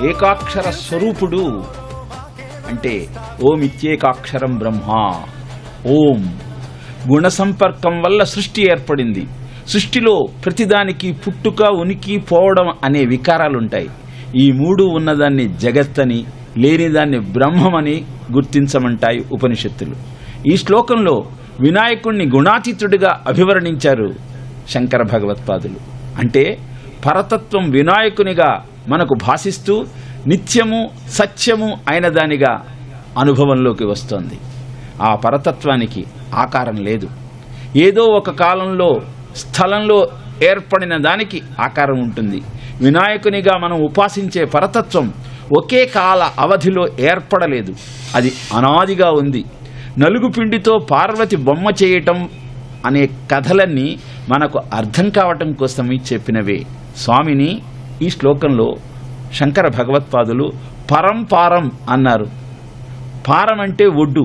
ఏకాక్షర స్వరూపుడు. అంటే ఓం ఇత్యేకాక్షరం బ్రహ్మ. ఓం గుణ సంపర్కం వల్ల సృష్టి ఏర్పడింది. సృష్టిలో ప్రతిదానికి పుట్టుక, ఉనికి, పోవడం అనే వికారాలుంటాయి. ఈ మూడు ఉన్నదాన్ని జగత్తని, లేనిదాన్ని బ్రహ్మమని గుర్తించమంటాయి ఉపనిషత్తులు. ఈ శ్లోకంలో వినాయకుణ్ణి గుణాతీతుడిగా అభివర్ణించారు శంకర భగవత్పాదులు. అంటే పరతత్వం వినాయకునిగా మనకు భాసిస్తూ నిత్యము సత్యము అయిన దానిగా అనుభవంలోకి వస్తోంది. ఆ పరతత్వానికి ఆకారం లేదు. ఏదో ఒక కాలంలో స్థలంలో ఏర్పడిన దానికి ఆకారం ఉంటుంది. వినాయకునిగా మనం ఉపాసించే పరతత్వం ఒకే కాల అవధిలో ఏర్పడలేదు. అది అనాదిగా ఉంది. నలుగుపిండితో పార్వతి బొమ్మ చేయటం అనే కథలన్నీ మనకు అర్థం కావటం కోసమే చెప్పినవే. స్వామిని ఈ శ్లోకంలో శంకర భగవత్పాదులు పరం అన్నారు. పారం అంటే ఒడ్డు,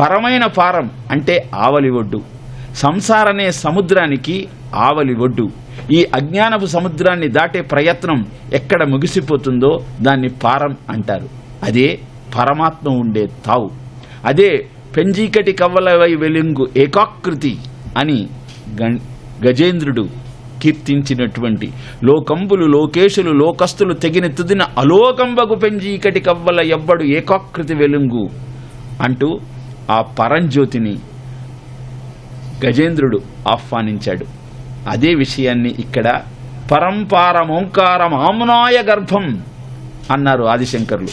పరమైన పారం అంటే ఆవలి ఒడ్డు. సంసారనే సముద్రానికి ఆవలి ఒడ్డు. ఈ అజ్ఞానపు సముద్రాన్ని దాటే ప్రయత్నం ఎక్కడ ముగిసిపోతుందో దాన్ని పారం అంటారు. అదే పరమాత్మ ఉండే తావు. అదే పెంజీకటి కవ్వలవై వెలుంగు ఏకాకృతి అని గజేంద్రుడు కీర్తించినటువంటి లోకంబులు లోకేశులు లోకస్తులు తెగిన తుదిన అలోకంబగు పెంజీకటి కవ్వల ఎవ్వడు ఏకాకృతి వెలుంగు అంటూ ఆ పరంజ్యోతిని గజేంద్రుడు ఆహ్వానించాడు. అదే విషయాన్ని ఇక్కడ పరంపారమోంకారం ఆమ్నాయ గర్భం అన్నారు ఆదిశంకర్లు.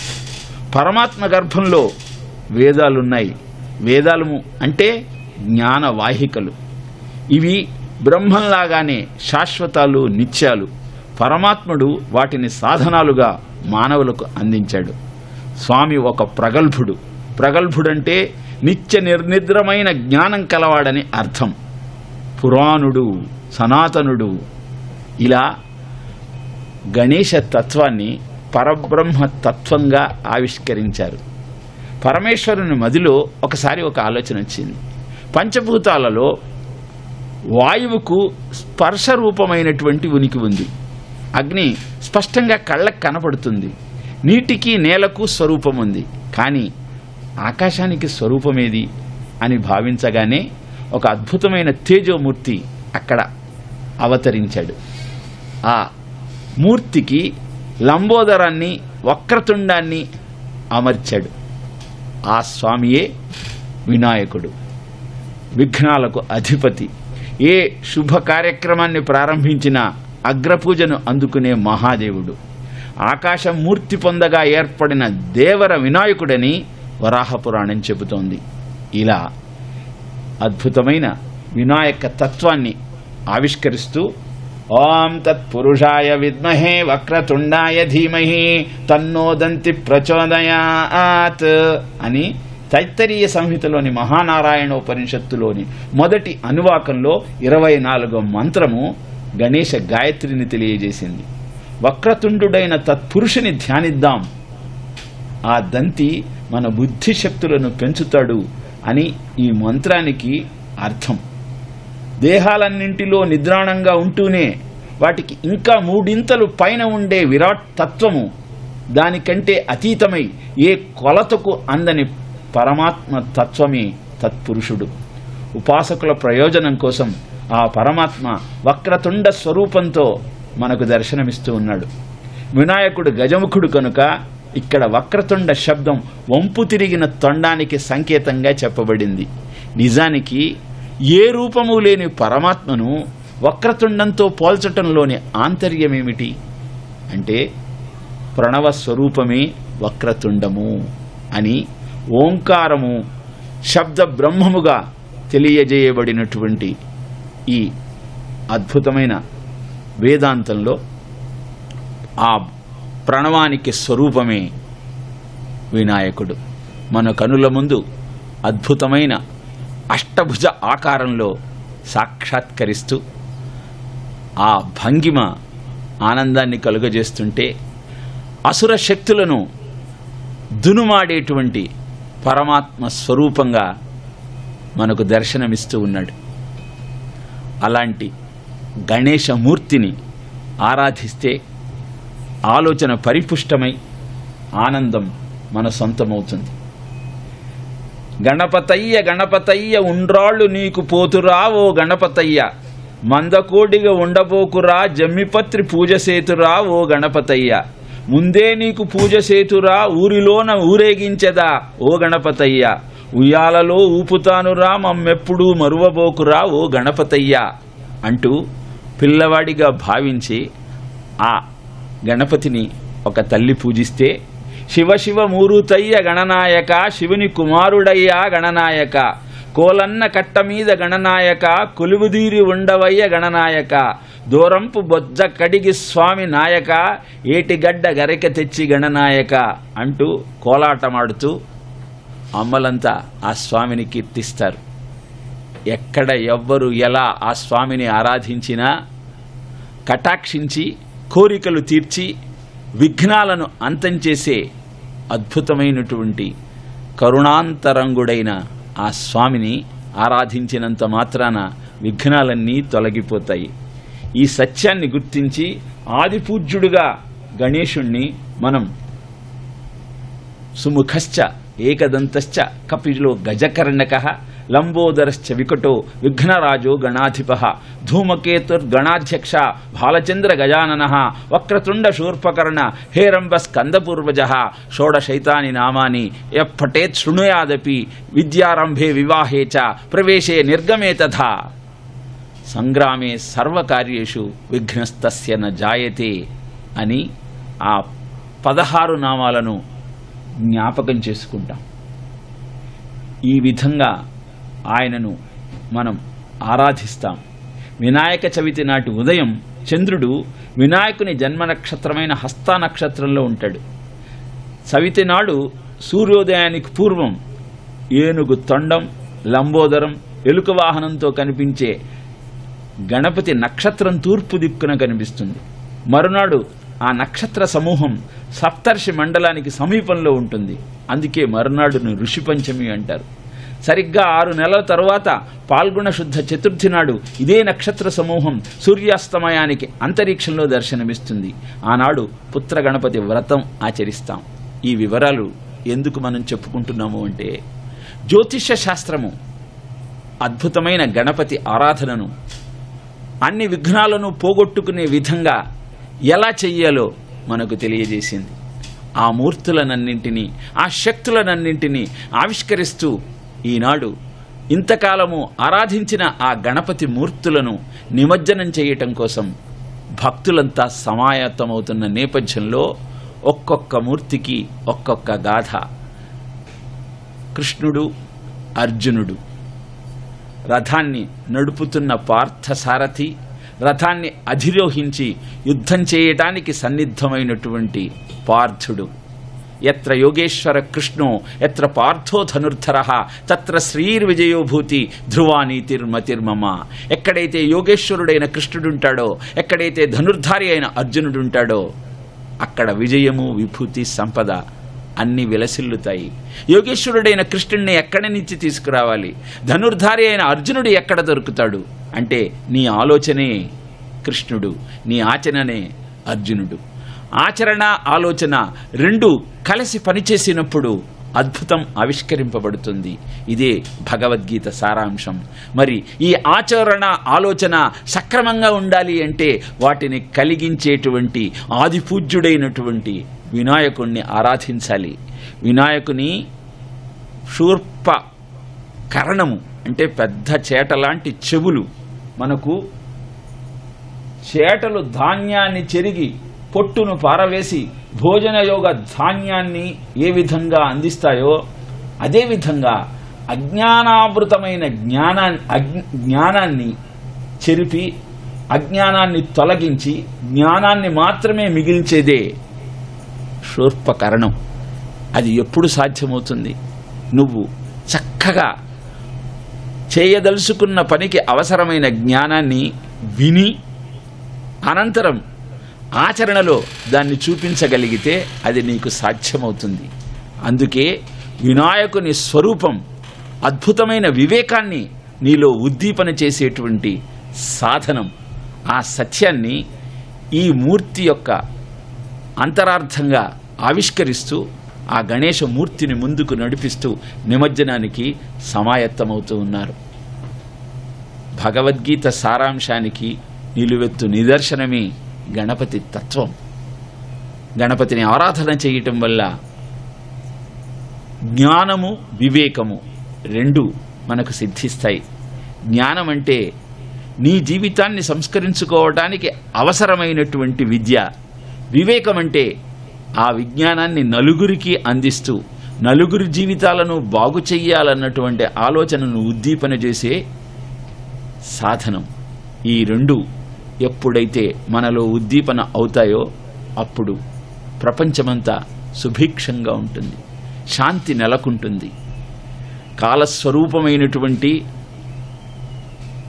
పరమాత్మ గర్భంలో వేదాలున్నాయి. వేదాలు అంటే జ్ఞానవాహికలు. ఇవి బ్రహ్మంలాగానే శాశ్వతాలు, నిత్యాలు. పరమాత్ముడు వాటిని సాధనాలుగా మానవులకు అందించాడు. స్వామి ఒక ప్రగల్భుడు. ప్రగల్భుడంటే నిత్య నిర్నిద్రమైన జ్ఞానం కలవాడని అర్థం. పురాణుడు, సనాతనుడు. ఇలా గణేశ తత్వాన్ని పరబ్రహ్మ తత్వంగా ఆవిష్కరించారు. పరమేశ్వరుని మదిలో ఒకసారి ఒక ఆలోచన వచ్చింది. పంచభూతాలలో వాయువుకు స్పర్శ రూపమైనటువంటి ఉనికి ఉంది. అగ్ని స్పష్టంగా కళ్ళకు కనపడుతుంది. నీటికి నేలకు స్వరూపం ఉంది. కానీ ఆకాశానికి స్వరూపమేది అని భావించగానే ఒక అద్భుతమైన తేజోమూర్తి అక్కడ అవతరించాడు. ఆ మూర్తికి లంబోదరాన్ని, వక్రతుండాన్ని అమర్చాడు. ఆ స్వామియే వినాయకుడు, విఘ్నాలకు అధిపతి. ఏ శుభ కార్యక్రమాన్ని ప్రారంభించినా అగ్రపూజను అందుకునే మహాదేవుడు. ఆకాశం మూర్తి పొందగా ఏర్పడిన దేవర వినాయకుడని వరాహపురాణం చెబుతోంది. ఇలా అద్భుతమైన వినాయక తత్వాన్ని ఆవిష్కరిస్తూ ఓం తత్పురుషాయ విద్మహే వక్రతుండాయ ధీమహి తన్నోదంతి ప్రచోదయాత్ అని తైత్తరీయ సంహితలోని మహానారాయణోపనిషత్తులోని మొదటి అనువాకంలో 24వ మంత్రము గణేశ గాయత్రిని తెలియజేసింది. వక్రతుండుడైన తత్పురుషుని ధ్యానిద్దాం. ఆ దంతి మన బుద్ధిశక్తులను పెంచుతాడు అని ఈ మంత్రానికి అర్థం. దేహాలన్నింటిలో నిద్రాణంగా ఉంటూనే వాటికి ఇంకా మూడింతలు పైన ఉండే విరాట్ తత్వము, దానికంటే అతీతమై ఏ కొలతకు అందని పరమాత్మ తత్వమే తత్పురుషుడు. ఉపాసకుల ప్రయోజనం కోసం ఆ పరమాత్మ వక్రతుండ స్వరూపంతో మనకు దర్శనమిస్తూ ఉన్నాడు. వినాయకుడు గజముఖుడు కనుక ఇక్కడ వక్రతుండ శబ్దం వంపు తిరిగిన తొండానికి సంకేతంగా చెప్పబడింది. నిజానికి ఏ రూపము లేని పరమాత్మను వక్రతుండంతో పోల్చటంలోని ఆంతర్యమేమిటి అంటే ప్రణవ స్వరూపమే వక్రతుండము అని ఓంకారము శబ్ద బ్రహ్మముగా తెలియజేయబడినటువంటి ఈ అద్భుతమైన వేదాంతంలో ఆ ప్రణవానికి స్వరూపమే వినాయకుడు. మన కనుల ముందు అద్భుతమైన అష్టభుజ ఆకారంలో సాక్షాత్కరిస్తూ ఆ భంగిమ ఆనందాన్ని కలుగజేస్తుంటే అసుర శక్తులను దునుమాడేటువంటి పరమాత్మ స్వరూపంగా మనకు దర్శనమిస్తూ ఉన్నాడు. అలాంటి గణేశమూర్తిని ఆరాధిస్తే ఆలోచన పరిపుష్టమై ఆనందం మన సొంతమవుతుంది. గణపతయ్య గణపతయ్య ఉండ్రాళ్ళు నీకు పోతురా ఓ గణపతయ్య, మందకోడిగా ఉండబోకురా జమ్మిపత్రి పూజ సేతురా ఓ గణపతయ్య, ముందే నీకు పూజ సేతురా ఊరిలోన ఊరేగించెదా ఓ గణపతయ్య, ఉయ్యాలలో ఊపుతానురా మమ్మెప్పుడూ మరువబోకురా ఓ గణపతయ్య అంటూ పిల్లవాడిగా భావించి ఆ గణపతిని ఒక తల్లి పూజిస్తే, శివ శివ మూరుతయ్య గణనాయక, శివుని కుమారుడయ్యా గణనాయక, కోలన్న కట్ట మీద గణనాయక, కొలువుదీరి ఉండవయ్య గణనాయక, దూరంపు బొజ్జ కడిగి స్వామి నాయక, ఏటిగడ్డ గరిక తెచ్చి గణనాయక అంటూ కోలాటమాడుతూ అమ్మలంతా ఆ స్వామిని కీర్తిస్తారు. ఎక్కడ ఎవ్వరు ఎలా ఆ స్వామిని ఆరాధించినా కటాక్షించి కోరికలు తీర్చి విఘ్నాలను అంతం చేసే అద్భుతమైనటువంటి కరుణాంతరంగుడైన ఆ స్వామిని ఆరాధించినంత మాత్రాన విఘ్నాలన్నీ తొలగిపోతాయి. ఈ సత్యాన్ని గుర్తించి ఆదిపూజ్యుడుగా గణేశుణ్ణి మనం సుముఖశ్చ ఏకదంతశ్చ కపిలో గజకర్ణకః లంబోదరశ్చ వికటో విఘ్నరాజో గణాధిపః ధూమకేతుర్గణాధ్యక్ష భాలచంద్ర గజాననః వక్రతుండ శూర్పకర్ణ హేరంబ స్కందపూర్వజః షోడశైతాని నామాని యప్పటేత్ శృణుయాదపి విద్యారంభే వివాహే చ ప్రవేశే నిర్గమే తథా సంగ్రామే సర్వకార్యేషు విఘ్నస్తస్య న జాయతే అని ఆ 16 నామాలను జ్ఞాపకం చేసుకుంటాం. ఈ విధంగా ఆయనను మనం ఆరాధిస్తాం. వినాయక చవితి నాటి ఉదయం చంద్రుడు వినాయకుని జన్మ నక్షత్రమైన హస్త నక్షత్రంలో ఉంటాడు. చవితి నాడు సూర్యోదయానికి పూర్వం ఏనుగు తొండం, లంబోదరం, ఎలుక వాహనంతో కనిపించే గణపతి నక్షత్రం తూర్పు దిక్కున కనిపిస్తుంది. మరునాడు ఆ నక్షత్ర సమూహం సప్తర్షి మండలానికి సమీపంలో ఉంటుంది. అందుకే మరునాడును ఋషి పంచమి అంటారు. సరిగ్గా 6 నెలల తరువాత పాల్గొన శుద్ధ చతుర్థి నాడు ఇదే నక్షత్ర సమూహం సూర్యాస్తమయానికి అంతరిక్షంలో దర్శనమిస్తుంది. ఆనాడు పుత్ర గణపతి వ్రతం ఆచరిస్తాం. ఈ వివరాలు ఎందుకు మనం చెప్పుకుంటున్నాము అంటే, జ్యోతిష్య శాస్త్రము అద్భుతమైన గణపతి ఆరాధనను అన్ని విఘ్నాలను పోగొట్టుకునే విధంగా ఎలా చెయ్యాలో మనకు తెలియజేసింది. ఆ మూర్తులనన్నింటినీ, ఆ శక్తులనన్నింటినీ ఆవిష్కరిస్తూ ఈనాడు ఇంతకాలము ఆరాధించిన ఆ గణపతి మూర్తులను నిమజ్జనం చేయటం కోసం భక్తులంతా సమాయత్తమవుతున్న నేపథ్యంలో ఒక్కొక్క మూర్తికి ఒక్కొక్క గాథ. కృష్ణుడు, అర్జునుడు, రథాన్ని నడుపుతున్న పార్థసారథి, రథాన్ని అధిరోహించి యుద్ధం చేయటానికి సన్నిద్ధమైనటువంటి పార్థుడు. ఎత్ర యోగేశ్వర కృష్ణో ఎత్ర పార్థో ధనుర్ధరః తత్ర శ్రీర్విజయోభూతి ధ్రువానీతిర్మతిర్మమ. ఎక్కడైతే యోగేశ్వరుడైన కృష్ణుడుంటాడో, ఎక్కడైతే ధనుర్ధారి అయిన అర్జునుడుంటాడో అక్కడ విజయము, విభూతి, సంపద అన్నీ విలసిల్లుతాయి. యోగేశ్వరుడైన కృష్ణుడిని ఎక్కడి నుంచి తీసుకురావాలి? ధనుర్ధారి అయిన అర్జునుడు ఎక్కడ దొరుకుతాడు అంటే, నీ ఆలోచనే కృష్ణుడు, నీ ఆచరణనే అర్జునుడు. ఆచరణ, ఆలోచన రెండు కలిసి పనిచేసినప్పుడు అద్భుతం ఆవిష్కరింపబడుతుంది. ఇదే భగవద్గీత సారాంశం. మరి ఈ ఆచరణ, ఆలోచన సక్రమంగా ఉండాలి అంటే వాటిని కలిగించేటువంటి ఆదిపూజ్యుడైనటువంటి వినాయకుణ్ణి ఆరాధించాలి. వినాయకుని శూర్ప కర్ణము అంటే పెద్ద చేట లాంటి చెవులు, మనకు చేటలు ధాన్యాన్ని చెరిగి పొట్టును పారవేసి భోజనయోగ ధాన్యాన్ని ఏ విధంగా అందిస్తాయో అదేవిధంగా అజ్ఞానావృతమైన జ్ఞానాన్ని చెరిపి అజ్ఞానాన్ని తొలగించి జ్ఞానాన్ని మాత్రమే మిగిల్చేదే శూర్పకర్ణం. అది ఎప్పుడు సాధ్యమవుతుంది? నువ్వు చక్కగా చేయదలుచుకున్న పనికి అవసరమైన జ్ఞానాన్ని విని అనంతరం ఆచరణలో దాన్ని చూపించగలిగితే అది నీకు సాధ్యమవుతుంది. అందుకే వినాయకుని స్వరూపం అద్భుతమైన వివేకాన్ని నీలో ఉద్దీపన చేసేటువంటి సాధనం. ఆ సత్యాన్ని ఈ మూర్తి యొక్క అంతరార్థంగా ఆవిష్కరిస్తూ ఆ గణేశమూర్తిని ముందుకు నడిపిస్తూ నిమజ్జనానికి సమాయత్తమవుతూ ఉన్నారు. భగవద్గీత సారాంశానికి నిలువెత్తు నిదర్శనమే గణపతి తత్వం. గణపతిని ఆరాధన చేయటం వల్ల జ్ఞానము వివేకము రెండు మనకు సిద్ధిస్తాయి. జ్ఞానం అంటే నీ జీవితాన్ని సంస్కరించుకోవడానికి అవసరమైనటువంటి విద్య. వివేకం అంటే ఆ విజ్ఞానాన్ని నలుగురికి అందిస్తూ నలుగురి జీవితాలను బాగు చెయ్యాలన్నటువంటి ఆలోచనను ఉద్దీపన చేసే సాధనం. ఈ రెండు ఎప్పుడైతే మనలో ఉద్దీపన అవుతాయో అప్పుడు ప్రపంచమంతా సుభిక్షంగా ఉంటుంది, శాంతి నెలకొంటుంది. కాలస్వరూపమైనటువంటి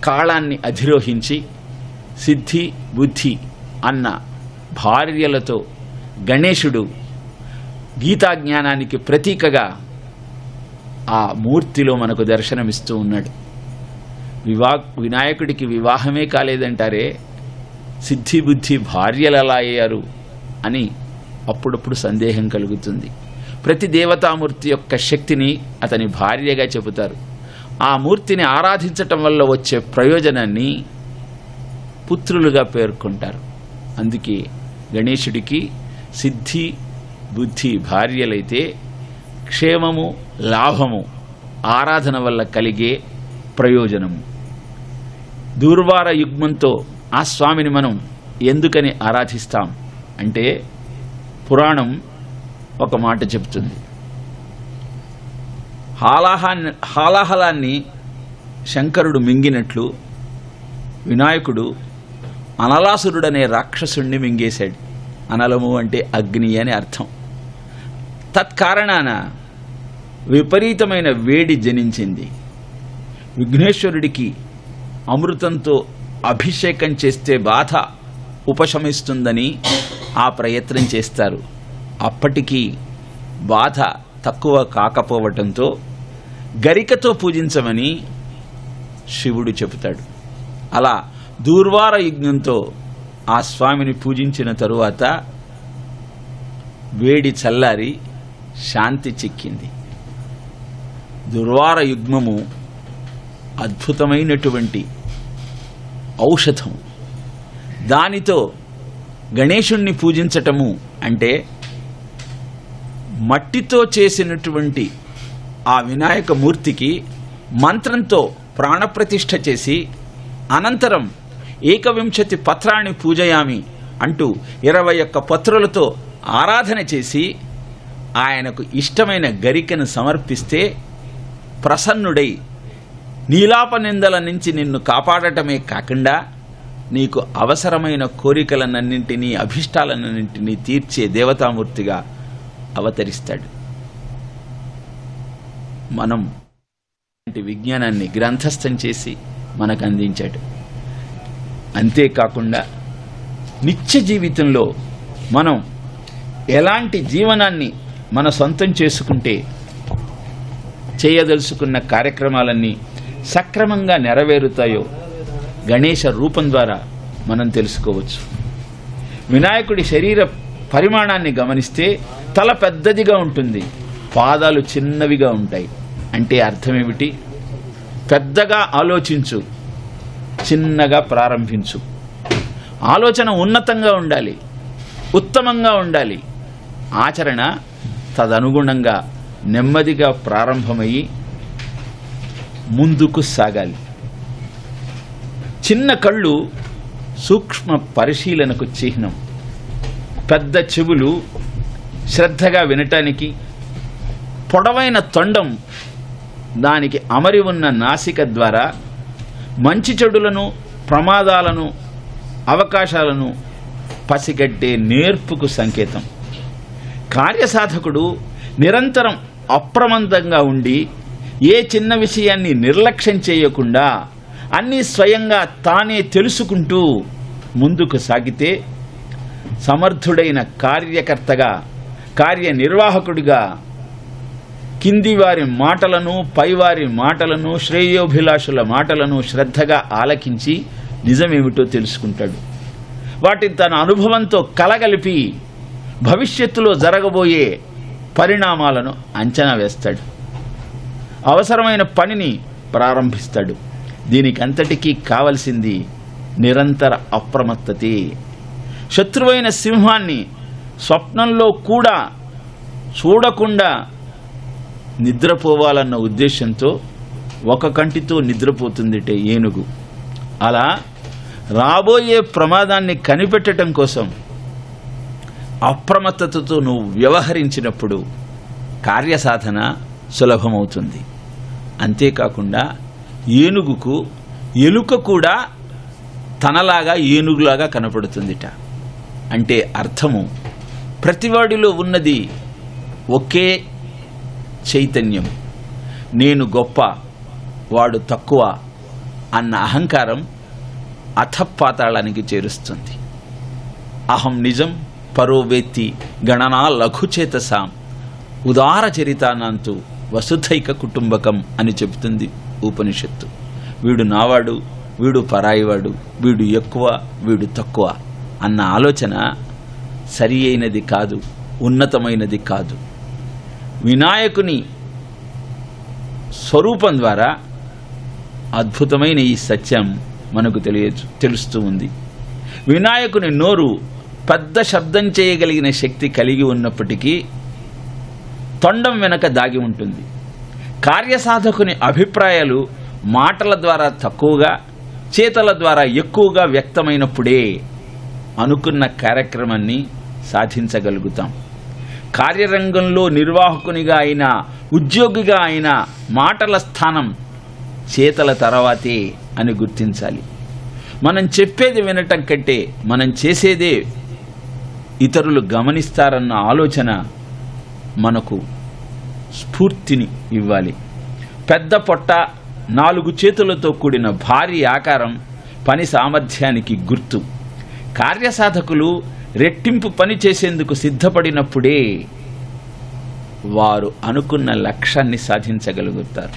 కాళాన్ని అధిరోహించి సిద్ధి బుద్ధి అన్న భార్యలతో గణేశుడు గీతాజ్ఞానానికి ప్రతీకగా ఆ మూర్తిలో మనకు దర్శనమిస్తూ ఉన్నాడు. వినాయకుడికి వివాహమే కాలేదంటారే, సిద్ధి బుద్ధి భార్యలు ఎలా అయ్యారు అని అప్పుడప్పుడు సందేహం కలుగుతుంది. ప్రతి దేవతామూర్తి యొక్క శక్తిని అతని భార్యగా చెబుతారు. ఆ మూర్తిని ఆరాధించటం వల్ల వచ్చే ప్రయోజనాన్ని పుత్రులుగా పేర్కొంటారు. అందుకే గణేశుడికి సిద్ధి బుద్ధి భార్యలైతే క్షేమము లాభము ఆరాధన వల్ల కలిగే ప్రయోజనము. దూర్వార యుగ్మంతో ఆ స్వామిని మనం ఎందుకని ఆరాధిస్తాం అంటే పురాణం ఒక మాట చెబుతుంది. హాలాహలాన్ని శంకరుడు మింగినట్లు వినాయకుడు అనలాసురుడనే రాక్షసుణ్ణి మింగేశాడు. అనలము అంటే అగ్ని అని అర్థం. తత్కారణాన విపరీతమైన వేడి జనించింది. విఘ్నేశ్వరుడికి అమృతంతో అభిషేకం చేస్తే బాధ ఉపశమిస్తుందని ఆ ప్రయత్నం చేస్తారు. అప్పటికీ బాధ తక్కువ కాకపోవటంతో గరికతో పూజించమని శివుడు చెబుతాడు. అలా దూర్వార యజ్ఞంతో ఆ స్వామిని పూజించిన తరువాత వేడి చల్లారి శాంతి చిక్కింది. దుర్వార యుగ్మము అద్భుతమైనటువంటి ఔషధం. దానితో గణేశుణ్ణి పూజించటము అంటే మట్టితో చేసినటువంటి ఆ వినాయక మూర్తికి మంత్రంతో ప్రాణప్రతిష్ఠ చేసి అనంతరం 21 పత్రాన్ని పూజయామి అంటూ 21 పత్రులతో ఆరాధన చేసి ఆయనకు ఇష్టమైన గరికను సమర్పిస్తే ప్రసన్నుడై నీలాపనిందల నుంచి నిన్ను కాపాడటమే కాకుండా నీకు అవసరమైన కోరికలన్నింటినీ అభిష్టాలన్నింటినీ తీర్చే దేవతామూర్తిగా అవతరిస్తాడు. మనం విజ్ఞానాన్ని గ్రంథస్థం చేసి మనకు అందించాడు. అంతేకాకుండా నిత్య జీవితంలో మనం ఎలాంటి జీవనాన్ని మన సొంతం చేసుకుంటే చేయదలుచుకున్న కార్యక్రమాలన్నీ సక్రమంగా నెరవేరుతాయో గణేశ రూపం ద్వారా మనం తెలుసుకోవచ్చు. వినాయకుడి శరీర పరిమాణాన్ని గమనిస్తే తల పెద్దదిగా ఉంటుంది, పాదాలు చిన్నవిగా ఉంటాయి. అంటే అర్థమేమిటి? పెద్దగా ఆలోచించు, చిన్నగా ప్రారంభించు. ఆలోచన ఉన్నతంగా ఉండాలి, ఉత్తమంగా ఉండాలి. ఆచరణ తదనుగుణంగా నెమ్మదిగా ప్రారంభమయ్యి ముందుకు సాగాలి. చిన్న కళ్ళు సూక్ష్మ పరిశీలనకు చిహ్నం. పెద్ద చెవులు శ్రద్ధగా వినటానికి, పొడవైన తొండం దానికి అమరి ఉన్న నాసిక ద్వారా మంచి చెడులను, ప్రమాదాలను, అవకాశాలను పసిగట్టే నేర్పుకు సంకేతం. కార్యసాధకుడు నిరంతరం అప్రమత్తంగా ఉండి ఏ చిన్న విషయాన్ని నిర్లక్ష్యం చేయకుండా అన్నీ స్వయంగా తానే తెలుసుకుంటూ ముందుకు సాగితే సమర్థుడైన కార్యకర్తగా, కార్యనిర్వాహకుడిగా కింది వారి మాటలను, పైవారి మాటలను, శ్రేయోభిలాషుల మాటలను శ్రద్ధగా ఆలకించి నిజమేమిటో తెలుసుకుంటాడు. వాటిని తన అనుభవంతో కలగలిపి భవిష్యత్తులో జరగబోయే పరిణామాలను అంచనా వేస్తాడు. అవసరమైన పనిని ప్రారంభిస్తాడు. దీనికంతటికీ కావలసింది నిరంతర అప్రమత్తతే. శత్రువైన సింహాన్ని స్వప్నంలో కూడా చూడకుండా నిద్రపోవాలన్న ఉద్దేశంతో ఒక కంటితో నిద్రపోతుందిటే ఏనుగు. అలా రాబోయే ప్రమాదాన్ని కనిపెట్టడం కోసం అప్రమత్తతతో నువ్వు వ్యవహరించినప్పుడు కార్యసాధన సులభమవుతుంది. అంతేకాకుండా ఏనుగుకు ఎలుక కూడా తనలాగా ఏనుగులాగా కనపడుతుందిట. అంటే అర్థము, ప్రతివాడిలో ఉన్నది ఒకే చైతన్యం. నేను గొప్ప, వాడు తక్కువ అన్న అహంకారం అథపాతాళానికి చేరుస్తుంది. అహం నిజం పరోవేత్తి గణనా లఘుచేతసాం ఉదార చరితానంతు వసుధైక కుటుంబకం అని చెబుతుంది ఉపనిషత్తు. వీడు నావాడు, వీడు పరాయివాడు, వీడు ఎక్కువ, వీడు తక్కువ అన్న ఆలోచన సరి అయినది కాదు, ఉన్నతమైనది కాదు. వినాయకుని స్వరూపం ద్వారా అద్భుతమైన ఈ సత్యం మనకు తెలుస్తూ ఉంది. వినాయకుని నోరు పెద్ద శబ్దం చేయగలిగిన శక్తి కలిగి ఉన్నప్పటికీ తొండం వెనక దాగి ఉంటుంది. కార్యసాధకుని అభిప్రాయాలు మాటల ద్వారా తక్కువగా, చేతల ద్వారా ఎక్కువగా వ్యక్తమైనప్పుడే అనుకున్న కార్యక్రమాన్ని సాధించగలుగుతాం. కార్యరంగంలో నిర్వాహకునిగా అయినా, ఉద్యోగిగా అయినా మాటల స్థానం చేతల తర్వాతే అని గుర్తించాలి. మనం చెప్పేది వినటం కంటే మనం చేసేదే ఇతరులు గమనిస్తారన్న ఆలోచన మనకు స్ఫూర్తిని ఇవ్వాలి. పెద్ద పొట్ట, 4 చేతులతో కూడిన భారీ ఆకారం పని సామర్థ్యానికి గుర్తు. కార్యసాధకులు రెట్టింపు పని చేసేందుకు సిద్ధపడినప్పుడే వారు అనుకున్న లక్ష్యాన్ని సాధించగలుగుతారు.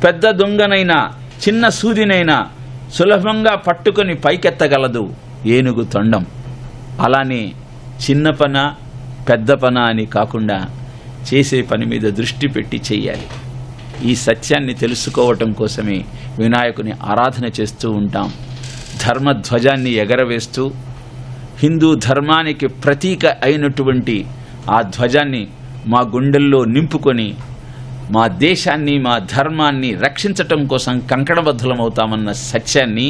పెద్ద దొంగనైనా చిన్న సూదినైనా సులభంగా పట్టుకొని పైకెత్తగలదు ఏనుగు తొండం. అలానే చిన్న పన పెద్ద పన అని కాకుండా చేసే పని మీద దృష్టి పెట్టి చెయ్యాలి. ఈ సత్యాన్ని తెలుసుకోవటం కోసమే వినాయకుని ఆరాధన చేస్తూ ఉంటాం. ధర్మధ్వజాన్ని ఎగరవేస్తూ హిందూ ధర్మానికి ప్రతీక అయినటువంటి ఆ ధ్వజాన్ని మా గుండెల్లో నింపుకొని మా దేశాన్ని, మా ధర్మాన్ని రక్షించటం కోసం కంకణబద్ధులమవుతామన్న సత్యాన్ని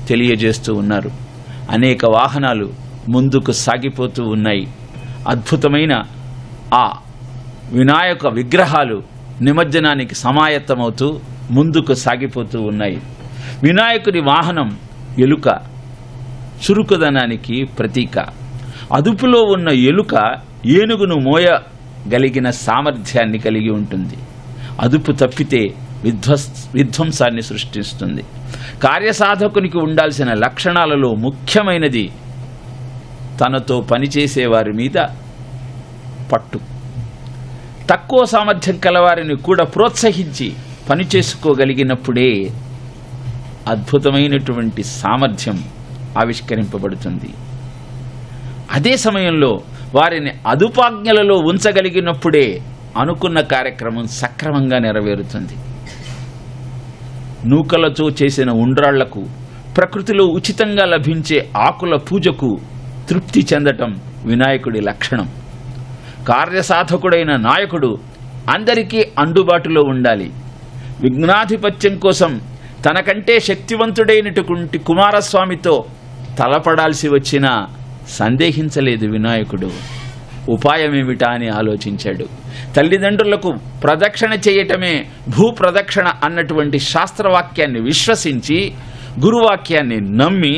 తెలియజేస్తూ ఉన్నారు. అనేక వాహనాలు ముందుకు సాగిపోతూ ఉన్నాయి. అద్భుతమైన ఆ వినాయక విగ్రహాలు నిమజ్జనానికి సమాయత్తమవుతూ ముందుకు సాగిపోతూ ఉన్నాయి. వినాయకుని వాహనం ఎలుక, చురుకుదనానికి ప్రతీక. అదుపులో ఉన్న ఎలుక ఏనుగును మోయగలిగిన సామర్థ్యాన్ని కలిగి ఉంటుంది. అదుపు తప్పితే విధ్వంసాన్ని సృష్టిస్తుంది. కార్యసాధకునికి ఉండాల్సిన లక్షణాలలో ముఖ్యమైనది తనతో పనిచేసే వారి మీద పట్టు. తక్కువ సామర్థ్యం కలవారిని కూడా ప్రోత్సహించి పనిచేసుకోగలిగినప్పుడే అద్భుతమైనటువంటి సామర్థ్యం ఆవిష్కరింపబడుతుంది. అదే సమయంలో వారిని అదుపాజ్ఞలలో ఉంచగలిగినప్పుడే అనుకున్న కార్యక్రమం సక్రమంగా నెరవేరుతుంది. నూకలతో చేసిన ఉండ్రాళ్లకు, ప్రకృతిలో ఉచితంగా లభించే ఆకుల పూజకు తృప్తి చెందటం వినాయకుడి లక్షణం. కార్యసాధకుడైన నాయకుడు అందరికీ అందుబాటులో ఉండాలి. విఘ్నాధిపత్యం కోసం తనకంటే శక్తివంతుడైనటువంటి కుమారస్వామితో తలపడాల్సి వచ్చినా సందేహించలేదు వినాయకుడు. ఉపాయమేమిటా అని ఆలోచించాడు. తల్లిదండ్రులకు ప్రదక్షిణ చేయటమే భూప్రదక్షిణ అన్నటువంటి శాస్త్రవాక్యాన్ని విశ్వసించి, గురువాక్యాన్ని నమ్మి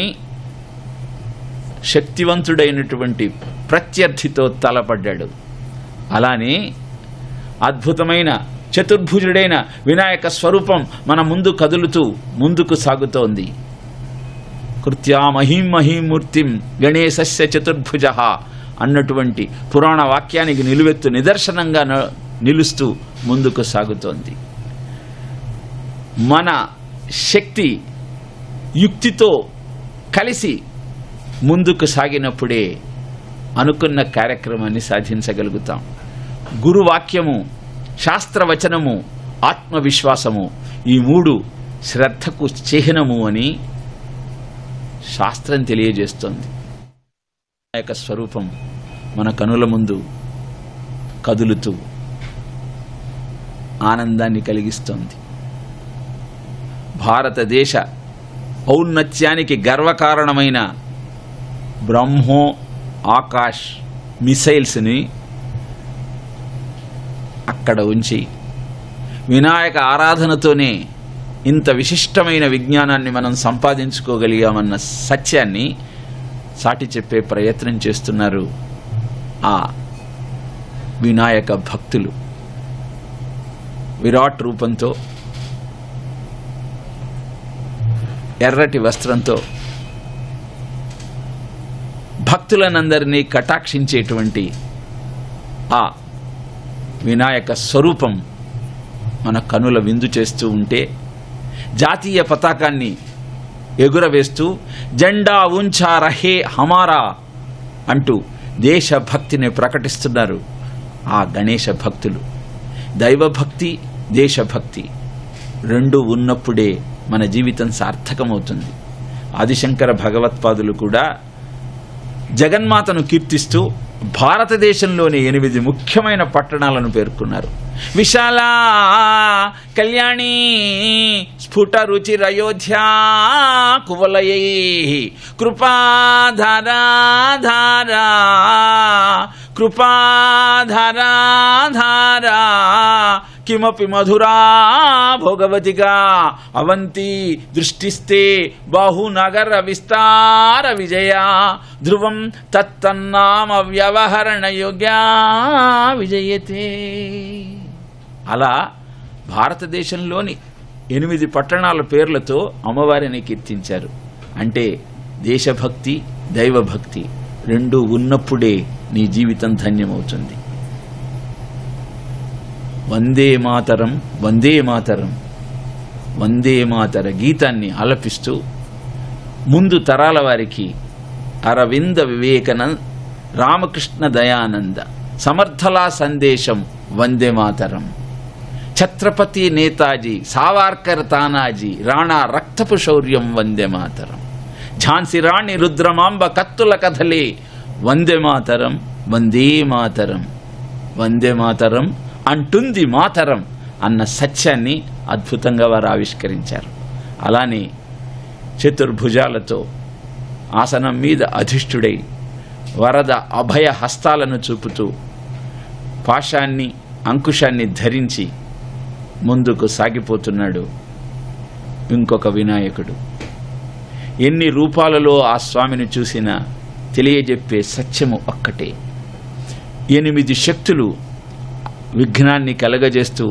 శక్తివంతుడైనటువంటి ప్రత్యర్థితో తలపడ్డాడు. అలానే అద్భుతమైన చతుర్భుజుడైన వినాయక స్వరూపం మన ముందు కదులుతూ ముందుకు సాగుతోంది. కృత్యా మహీం మహీమూర్తిం గణేశస్య చతుర్భుజ అన్నటువంటి పురాణ వాక్యానికి నిలువెత్తు నిదర్శనంగా నిలుస్తూ ముందుకు సాగుతోంది. మన శక్తి యుక్తితో కలిసి ముందుకు సాగినప్పుడే అనుకున్న కార్యక్రమాన్ని సాధించగలుగుతాం. గురువాక్యము, శాస్త్రవచనము, ఆత్మవిశ్వాసము, ఈ 3 శ్రద్ధకు చిహ్నము అని శాస్త్రం తెలియజేస్తోంది. ఆ యొక్క స్వరూపం మన కనుల ముందు కదులుతూ ఆనందాన్ని కలిగిస్తోంది. భారతదేశ ఔన్నత్యానికి గర్వకారణమైన బ్రహ్మో ఆకాష్ మిసైల్స్ని అక్కడ ఉంచి వినాయక ఆరాధనతోనే ఇంత విశిష్టమైన విజ్ఞానాన్ని మనం సంపాదించుకోగలిగామన్న సత్యాన్ని సాటి చెప్పే ప్రయత్నం చేస్తున్నారు ఆ వినాయక భక్తులు. విరాట్ రూపంతో, ఎర్రటి వస్త్రంతో భక్తులనందరినీ కటాక్షించేటువంటి ఆ వినాయక స్వరూపం మన కనుల విందు చేస్తూ ఉంటే, జాతీయ పతాకాన్ని ఎగురవేస్తూ జెండా ఉంచా రహే హమారా అంటూ దేశభక్తిని ప్రకటిస్తున్నారు ఆ గణేశ భక్తులు. దైవభక్తి, దేశభక్తి 2 ఉన్నప్పుడే మన జీవితం సార్థకమవుతుంది. ఆదిశంకర భగవత్పాదులు కూడా జగన్మాతను కీర్తిస్తూ భారతదేశంలోని 8 ముఖ్యమైన పట్టణాలను పేర్కొన్నారు. విశాల, కళ్యాణి, స్ఫుట రుచిరయోధ్యా, కువలయై, కృపాధారాధారా, కృపాధారాధారా, కిమపి మధురా భోగవతిగా, అవంతి దృష్టిస్తే బాహునగర విస్తార విజయ, ధ్రువం తత్తన్నామ వ్యవహరణ యోగ్యా విజయతే. అలా భారతదేశంలోని 8 పట్టణాల పేర్లతో అమ్మవారిని కీర్తించారు. అంటే దేశభక్తి, దైవభక్తి 2 ఉన్నప్పుడే నీ జీవితం ధన్యమవుతుంది. వందే మాతరం, వందే మాతరం, వందే మాతర గీతాన్ని ఆలపిస్తూ ముందు తరాల వారికి అరవింద వివేకానంద, రామకృష్ణ దయానంద సమర్థలా సందేశం వందే మాతరం, ఛత్రపతి నేతాజీ, సావర్కర్ తానాజీ, రాణా రక్తపు శౌర్యం వందే మాతరం, ఝాన్సీ రాణి రుద్రమాంబ కత్తుల కథలే వందే మాతరం, వందే మాతరం, వందే మాతరం అంటుంది మాతరం అన్న సత్యాన్ని అద్భుతంగా వారు ఆవిష్కరించారు. అలానే చతుర్భుజాలతో ఆసనం మీద అధిష్ఠుడై వరద అభయ హస్తాలను చూపుతూ పాశాన్ని, అంకుశాన్ని ధరించి ముందుకు సాగిపోతున్నాడు ఇంకొక వినాయకుడు. ఎన్ని రూపాలలో ఆ స్వామిని చూసినా తెలియజెప్పే సత్యము ఒక్కటే. 8 శక్తులు విఘ్నాన్ని కలగజేస్తూ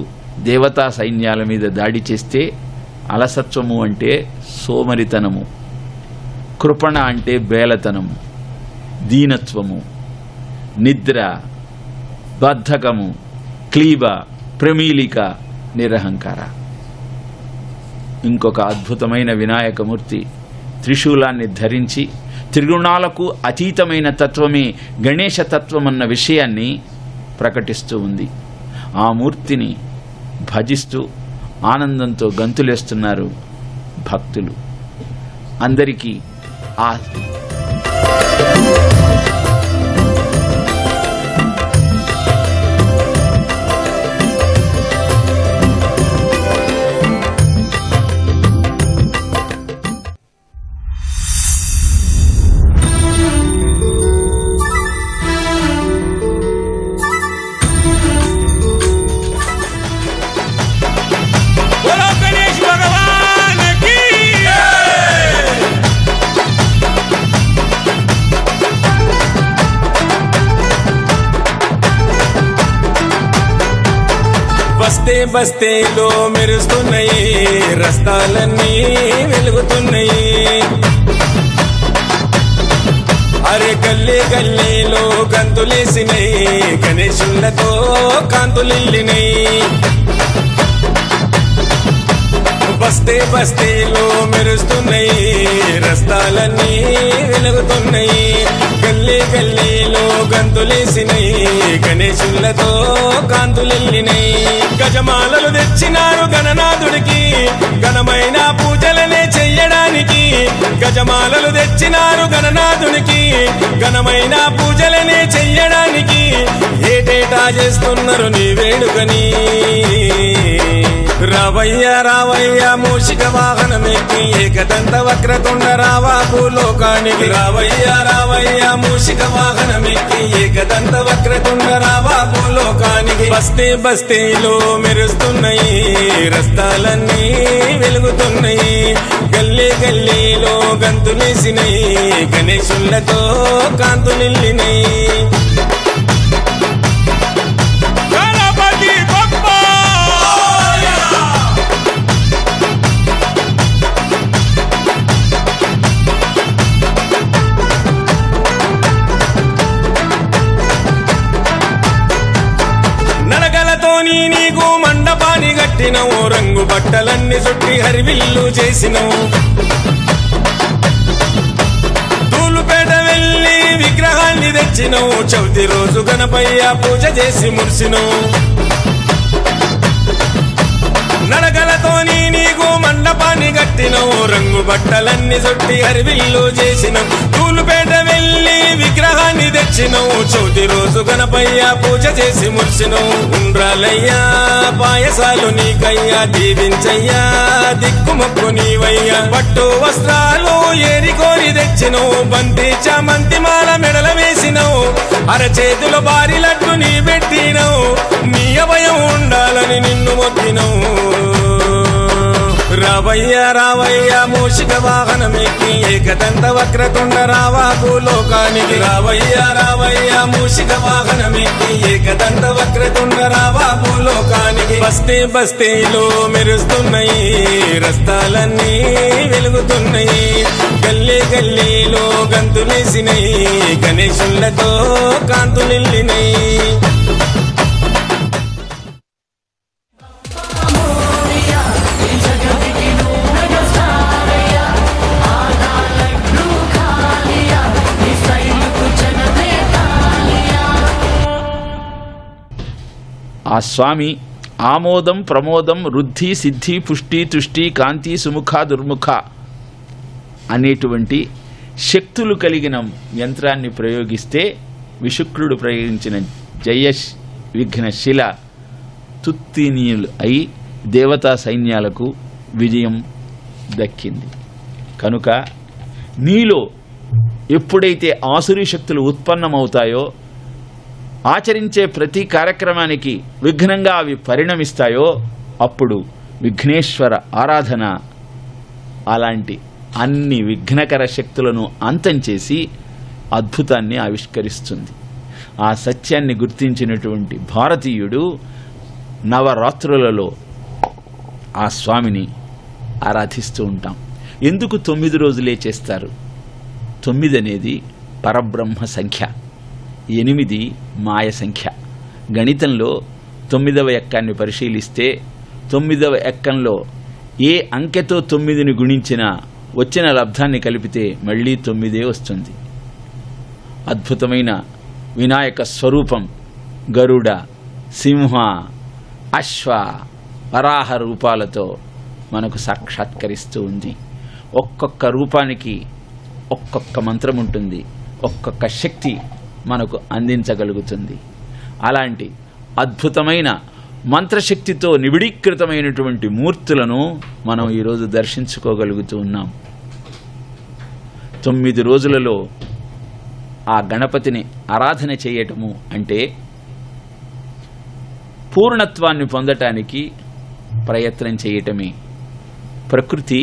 దేవతా సైన్యాల మీద దాడి చేస్తే అలసత్వము అంటే సోమరితనము, కృపణ అంటే బేలతనము, దీనత్వము, నిద్ర, బద్ధకము, క్లీబ, ప్రమీలిక, నిరహంకార. ఇంకొక అద్భుతమైన వినాయకమూర్తి త్రిశూలాన్ని ధరించి త్రిగుణాలకు అతీతమైన తత్వమే గణేశ తత్వమన్న విషయాన్ని ప్రకటిస్తూ ఉంది. ఆ మూర్తిని భజిస్తూ ఆనందంతో గంతులేస్తున్నారు భక్తులు. అందరికీ ఆ బస్తే బస్తేలో మెరుస్తున్నాయి, రస్తాలన్నీ వెలుగుతున్నాయి. అరే గల్లీ గల్లీలో గంతులేసినాయి, గణేశులతో కాంతులిల్లినాయి. బస్తే బస్తేలో మెరుస్తున్నాయి, రస్తాలన్నీ వెలుగుతున్నాయి. గల్లీ గల్లీలో గంతులేసినై గణేశులతో కాంతులెల్లినై గజమాలలు తెచ్చినారు గణనాథుడికి ఘనమైన పూజలనే చెయ్యడానికి గజమాలలు తెచ్చినారు గణనాథునికి ఘనమైన పూజలనే చెయ్యడానికి ఏటేటా చేస్తున్నారు నీ వేడుకని రావయ్య రావయ్య మూషిక వాహనమెక్కి ఏకదంత వక్రతుండ రావా భూలోకానికి రావయ్య రావయ్య మూషిక వాహనమెక్కి ఏకదంత వక్రతుండ రావా భూలోకానికి బస్తే బస్తీలో మెరుస్తున్నాయి రస్తాలన్నీ వెలుగుతున్నాయి గల్లీ గల్లీలో గంతులేసినై గణేశులతో కాంతులిల్లినై నీకు మండపాన్ని కట్టినవు రంగు బట్టలన్నీ చుట్టి హరివిల్లు చేసినవు తూలుపేట వెళ్ళి విగ్రహాన్ని తెచ్చినవు చవితి రోజు గణపయ్య పూజ చేసి మురిసినవు నడకలతోని నీకు మండపాన్ని కట్టినవు రంగు బట్టలన్నీ చుట్టి హరివిల్లు చేసినవు తూలుపేట వెళ్ళి విగ్రహాన్ని తెచ్చినవు చవితి రోజు గణపయ్య పూజ చేసి మురిసినవు ఉండ్రాలయ్యా పాయసాలు నీకయ్యా దీవించయ్యా దిక్కుమొక్కు నీవయ్యా పట్టు వస్త్రాలు ఏరికోరి తెచ్చినవు బంతి చామంతి మాల మెడల వేసినవు అరచేతుల భారీ లడ్డు నీ పెట్టినవు నీ అభయం ఉండాలని నిన్ను మొక్కినవు రావయ్య రావయ్య మూషిక వాహనమెక్కి ఏకదంత వక్రతుండ రావా భూలోకానికి రావయ్య రావయ్య మూషిక వాహనమెక్కి ఏకదంత వక్రతుండ రావా భూలోకానికి బస్తే బస్తీలో మెరుస్తున్నాయి రస్తాలన్నీ వెలుగుతున్నాయి గల్లీ గల్లీలో గంతులేసినై గణేశులతో కాంతులిల్లినై ఆ స్వామి ఆమోదం ప్రమోదం వృద్ధి సిద్ధి పుష్టి తుష్టి కాంతి సుముఖ దుర్ముఖ అనేటువంటి శక్తులు కలిగిన యంత్రాన్ని ప్రయోగిస్తే విశుక్రుడు ప్రయోగించిన జయ విఘ్న శిల తుత్తినీయులు అయి దేవతా సైన్యాలకు విజయం దక్కింది. కనుక నీలో ఎప్పుడైతే ఆసురీ శక్తులు ఉత్పన్నమవుతాయో ఆచరించే ప్రతి కార్యక్రమానికి విఘ్నంగా అవి పరిణమిస్తాయో అప్పుడు విఘ్నేశ్వర ఆరాధన అలాంటి అన్ని విఘ్నకర శక్తులను అంతం చేసి అద్భుతాన్ని ఆవిష్కరిస్తుంది. ఆ సత్యాన్ని గుర్తించినటువంటి భారతీయుడు నవరాత్రులలో ఆ స్వామిని ఆరాధిస్తూ ఉంటాం. ఎందుకు 9 రోజులే చేస్తారు? 9 అనేది పరబ్రహ్మ సంఖ్య, 8 మాయ సంఖ్య. గణితంలో 9వ ఎక్కాన్ని పరిశీలిస్తే 9వ ఎక్కంలో ఏ అంకెతో 9ని గుణించినా వచ్చిన లబ్ధాన్ని కలిపితే మళ్ళీ 9 వస్తుంది. అద్భుతమైన వినాయక స్వరూపం గరుడ, సింహ, అశ్వ, వరాహ రూపాలతో మనకు సాక్షాత్కరిస్తూ ఉంది. ఒక్కొక్క రూపానికి ఒక్కొక్క మంత్రం ఉంటుంది, ఒక్కొక్క శక్తి మనకు అందించగలుగుతుంది. అలాంటి అద్భుతమైన మంత్రశక్తితో నిబిడీకృతమైనటువంటి మూర్తులను మనం ఈరోజు దర్శించుకోగలుగుతూ ఉన్నాం. 9 రోజులలో ఆ గణపతిని ఆరాధన చేయటము అంటే పూర్ణత్వాన్ని పొందటానికి ప్రయత్నం చేయటమే. ప్రకృతి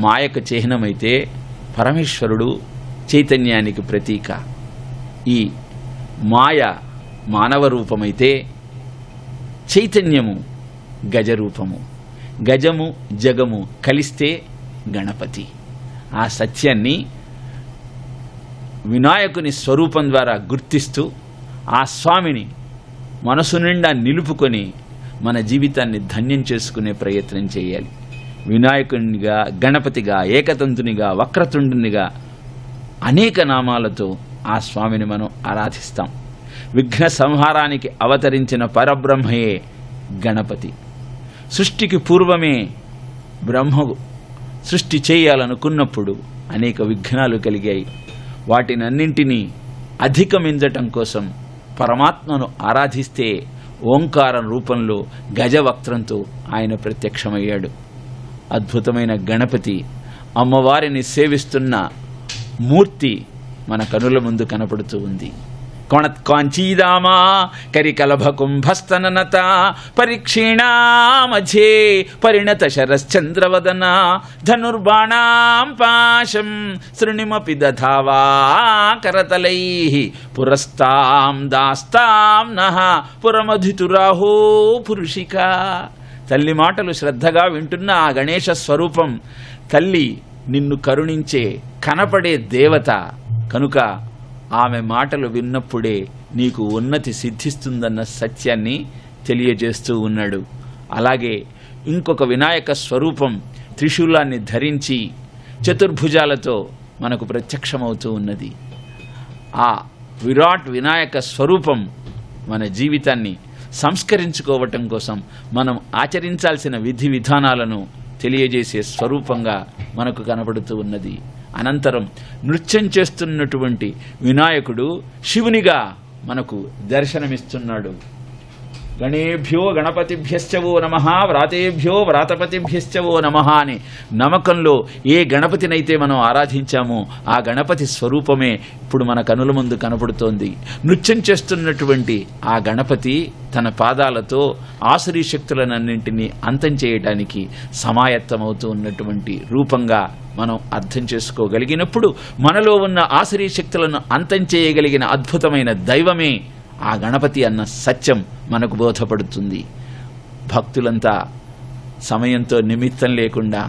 మాయకు చిహ్నమైతే పరమేశ్వరుడు చైతన్యానికి ప్రతీక. ఈ మాయ మానవ రూపమైతే చైతన్యము గజరూపము, గజము జగము కలిస్తే గణపతి. ఆ సత్యాన్ని వినాయకుని స్వరూపం ద్వారా గుర్తిస్తూ ఆ స్వామిని మనసు నిండా నిలుపుకొని మన జీవితాన్ని ధన్యం చేసుకునే ప్రయత్నం చేయాలి. వినాయకునిగా, గణపతిగా, ఏకతంతునిగా, వక్రతుండునిగా అనేక నామాలతో ఆ స్వామిని మనం ఆరాధిస్తాం. విఘ్న సంహారానికి అవతరించిన పరబ్రహ్మయే గణపతి. సృష్టికి పూర్వమే బ్రహ్మకు సృష్టి చేయాలనుకున్నప్పుడు అనేక విఘ్నాలు కలిగాయి. వాటినన్నింటినీ అధిగమించటం కోసం పరమాత్మను ఆరాధిస్తే ఓంకారం రూపంలో గజవక్త్రంతో ఆయన ప్రత్యక్షమయ్యాడు. అద్భుతమైన గణపతి అమ్మవారిని సేవిస్తున్న మూర్తి మన కనుల ముందు కనపడుతూ ఉంది. కొణత్కాంచీదామా కరికలభకుంభస్తననత పరిక్షీణామఝే పరిణత శరశ్చంద్రవదన ధనుర్బాణాం పాశం శృణిమపి దధావా కరతలైః పురస్తాం దాస్తాం నః పురమధితురాహో పురుషిక. తల్లి మాటలు శ్రద్ధగా వింటున్న ఆ గణేశ స్వరూపం తల్లి నిన్ను కరుణించే కనపడే దేవత కనుక ఆమె మాటలు విన్నప్పుడే నీకు ఉన్నతి సిద్ధిస్తుందన్న సత్యాన్ని తెలియజేస్తూ ఉన్నాడు. అలాగే ఇంకొక వినాయక స్వరూపం త్రిశూలాన్ని ధరించి చతుర్భుజాలతో మనకు ప్రత్యక్షమవుతూ ఉన్నది. ఆ విరాట్ వినాయక స్వరూపం మన జీవితాన్ని సంస్కరించుకోవటం కోసం మనం ఆచరించాల్సిన విధి విధానాలను తెలియజేసే స్వరూపంగా మనకు కనబడుతూ ఉన్నది. అనంతరం నృత్యం చేస్తున్నటువంటి వినాయకుడు శివునిగా మనకు దర్శనమిస్తున్నాడు. గణేభ్యో గణపతిభ్యశ్చవో నమః వ్రాతేభ్యో వ్రాతపతిభ్యశ్చవో నమః అని నమ్మకంలో ఏ గణపతినైతే మనం ఆరాధించామో ఆ గణపతి స్వరూపమే ఇప్పుడు మన కనుల ముందు కనపడుతోంది. నృత్యం చేస్తున్నటువంటి ఆ గణపతి తన పాదాలతో ఆసురీ శక్తులనన్నింటినీ అంతం చేయడానికి సమాయత్తమవుతూ ఉన్నటువంటి రూపంగా మనం అర్థం చేసుకోగలిగినప్పుడు మనలో ఉన్న ఆసురీ శక్తులను అంతం చేయగలిగిన అద్భుతమైన దైవమే ఆ గణపతి అన్న సత్యం మనకు బోధపడుతుంది. భక్తులంతా సమయంతో నిమిత్తం లేకుండా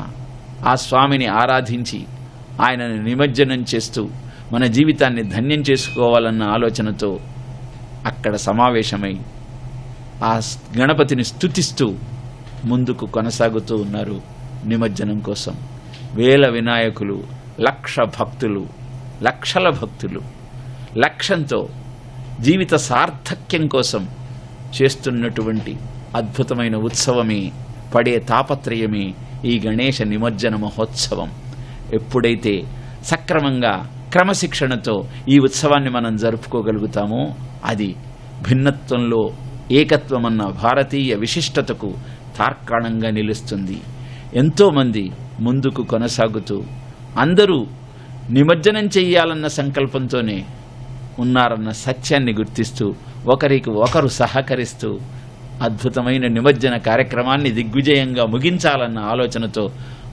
ఆ స్వామిని ఆరాధించి ఆయనను నిమజ్జనం చేస్తూ మన జీవితాన్ని ధన్యం చేసుకోవాలన్న ఆలోచనతో అక్కడ సమావేశమై ఆ గణపతిని స్తుతిస్తూ ముందుకు కొనసాగుతూ ఉన్నారు నిమజ్జనం కోసం. వేల వినాయకులు, లక్ష భక్తులు, లక్షల భక్తులు లక్ష్యంతో జీవిత సార్థక్యం కోసం చేస్తున్నటువంటి అద్భుతమైన ఉత్సవమే, పడే తాపత్రయమే ఈ గణేశ నిమజ్జన మహోత్సవం. ఎప్పుడైతే సక్రమంగా క్రమశిక్షణతో ఈ ఉత్సవాన్ని మనం జరుపుకోగలుగుతామో అది భిన్నత్వంలో ఏకత్వమన్న భారతీయ విశిష్టతకు తార్కాణంగా నిలుస్తుంది. ఎంతోమంది ముందుకు కొనసాగుతూ అందరూ నిమజ్జనం చెయ్యాలన్న సంకల్పంతోనే ఉన్నారన్న సత్యాన్ని గుర్తిస్తూ ఒకరికి ఒకరు సహకరిస్తూ అద్భుతమైన నిమజ్జన కార్యక్రమాన్ని దిగ్విజయంగా ముగించాలన్న ఆలోచనతో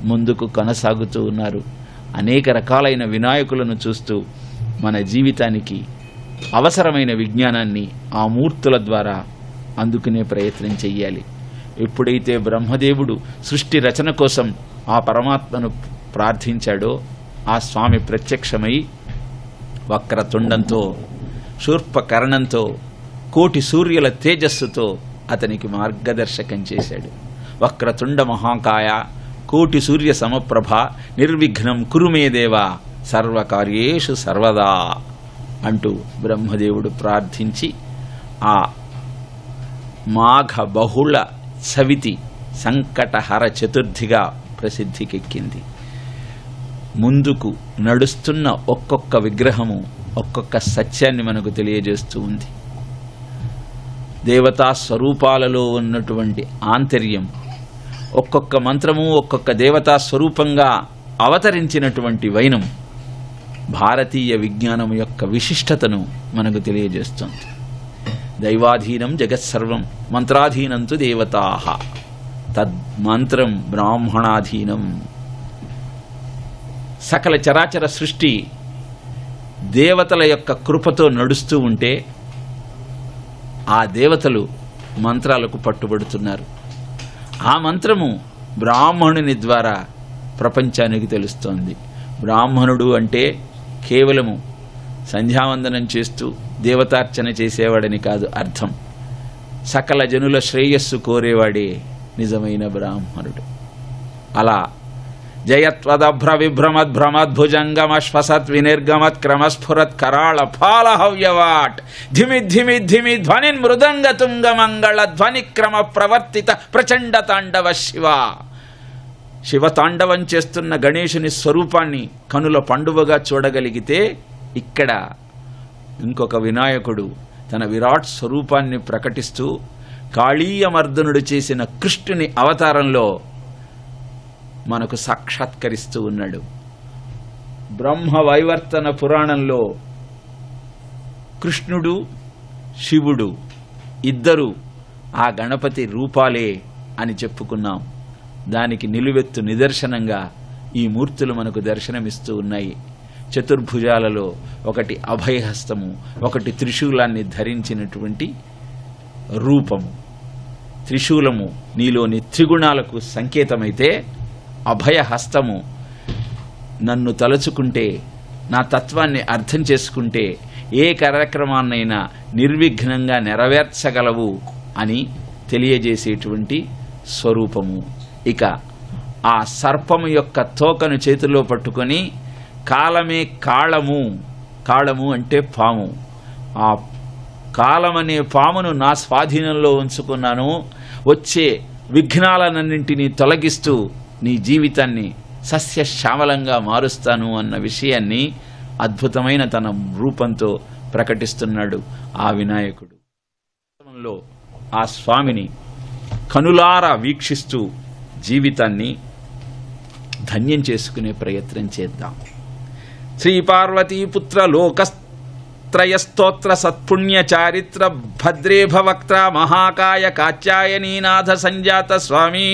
ముందుకు కొనసాగుతూ ఉన్నారు. అనేక రకాలైన వినాయకులను చూస్తూ మన జీవితానికి అవసరమైన విజ్ఞానాన్ని ఆ మూర్తుల ద్వారా అందుకునే ప్రయత్నం చెయ్యాలి. ఎప్పుడైతే బ్రహ్మదేవుడు సృష్టి రచన కోసం ఆ పరమాత్మను ప్రార్థించాడో ఆ స్వామి ప్రత్యక్షమై వక్రతుండంతో, శూర్పకర్ణంతో, కోటి సూర్యుల తేజస్సుతో అతనికి మార్గదర్శకం చేశాడు. వక్రతుండ మహాకాయ కోటి సూర్య సమప్రభ నిర్విఘ్నం కురుమే దేవ సర్వకార్యేషు సర్వదా అంటూ బ్రహ్మదేవుడు ప్రార్థించి ఆ మాఘ బహుళ సవితి సంకటహర చతుర్థిగా ప్రసిద్ధికెక్కింది. ముందుకు నడుస్తున్న ఒక్కొక్క విగ్రహము ఒక్కొక్క సత్యాన్ని మనకు తెలియజేస్తూ ఉంది. దేవతా స్వరూపాలలో ఉన్నటువంటి ఆంతర్యం, ఒక్కొక్క మంత్రము ఒక్కొక్క దేవతా స్వరూపంగా అవతరించినటువంటి వైనం భారతీయ విజ్ఞానం యొక్క విశిష్టతను మనకు తెలియజేస్తుంది. దైవాధీనం జగత్సర్వం మంత్రాధీనంతు దేవతాః తద్మంత్రం బ్రాహ్మణాధీనం. సకల చరాచర సృష్టి దేవతల యొక్క కృపతో నడుస్తూ ఉంటే ఆ దేవతలు మంత్రాలకు పట్టుబడుతున్నారు. ఆ మంత్రము బ్రాహ్మణుని ద్వారా ప్రపంచానికి తెలుస్తోంది. బ్రాహ్మణుడు అంటే కేవలము సంధ్యావందనం చేస్తూ దేవతార్చన చేసేవాడని కాదు అర్థం. సకల జనుల శ్రేయస్సు కోరేవాడే నిజమైన బ్రాహ్మణుడు. అలా జయత్వదభ్ర విభ్రమద్భ్రమద్భుజంగమశ్వసత్ వినిర్గమత్ క్రమస్ఫురత్ కరాళ ఫాల హవ్యవాట్ ధిమి ధిమి ధిమి ధ్వనిన్ మృదంగ తుంగ మంగళ ధ్వని క్రమ ప్రవర్తిత ప్రచండ తాండవ శివ. శివతాండవం చేస్తున్న గణేశుని స్వరూపాన్ని కనుల పండువగా చూడగలిగితే ఇక్కడ ఇంకొక వినాయకుడు తన విరాట్ స్వరూపాన్ని ప్రకటిస్తూ కాళీయమర్దనుడు చేసిన కృష్ణుని అవతారంలో మనకు సాక్షాత్కరిస్తూ ఉన్నాడు. బ్రహ్మ వైవర్తన పురాణంలో కృష్ణుడు శివుడు ఇద్దరు ఆ గణపతి రూపాలే అని చెప్పుకున్నాం. దానికి నిలువెత్తు నిదర్శనంగా ఈ మూర్తులు మనకు దర్శనమిస్తూ ఉన్నాయి. చతుర్భుజాలలో ఒకటి అభయహస్తము, ఒకటి త్రిశూలాన్ని ధరించినటువంటి రూపము. త్రిశూలము నీలోని త్రిగుణాలకు సంకేతమైతే అభయహస్తము నన్ను తలుచుకుంటే, నా తత్వాన్ని అర్థం చేసుకుంటే ఏ కార్యక్రమాన్నైనా నిర్విఘ్నంగా నెరవేర్చగలవు అని తెలియజేసేటువంటి స్వరూపము. ఇక ఆ సర్పము యొక్క తోకను చేతిలో పట్టుకొని కాలమే కాళము, కాళము అంటే పాము, ఆ కాలమనే పామును నా స్వాధీనంలో ఉంచుకున్నాను, వచ్చే విఘ్నాలన్నింటినీ తొలగిస్తూ నీ జీవితాన్ని సస్యశ్యామలంగా మారుస్తాను అన్న విషయాన్ని అద్భుతమైన తన రూపంతో ప్రకటిస్తున్నాడు ఆ వినాయకుడు. ఆ స్వామిని కనులారా వీక్షిస్తూ జీవితాన్ని ధన్యం చేసుకునే ప్రయత్నం చేద్దాం. శ్రీ పార్వతీపుత్ర లోకస్త్రయస్తోత్ర సత్పుణ్య చారిత్ర భద్రే భవక్త్ర మహాకాయ కాత్యాయనీనాథ సంజాత స్వామి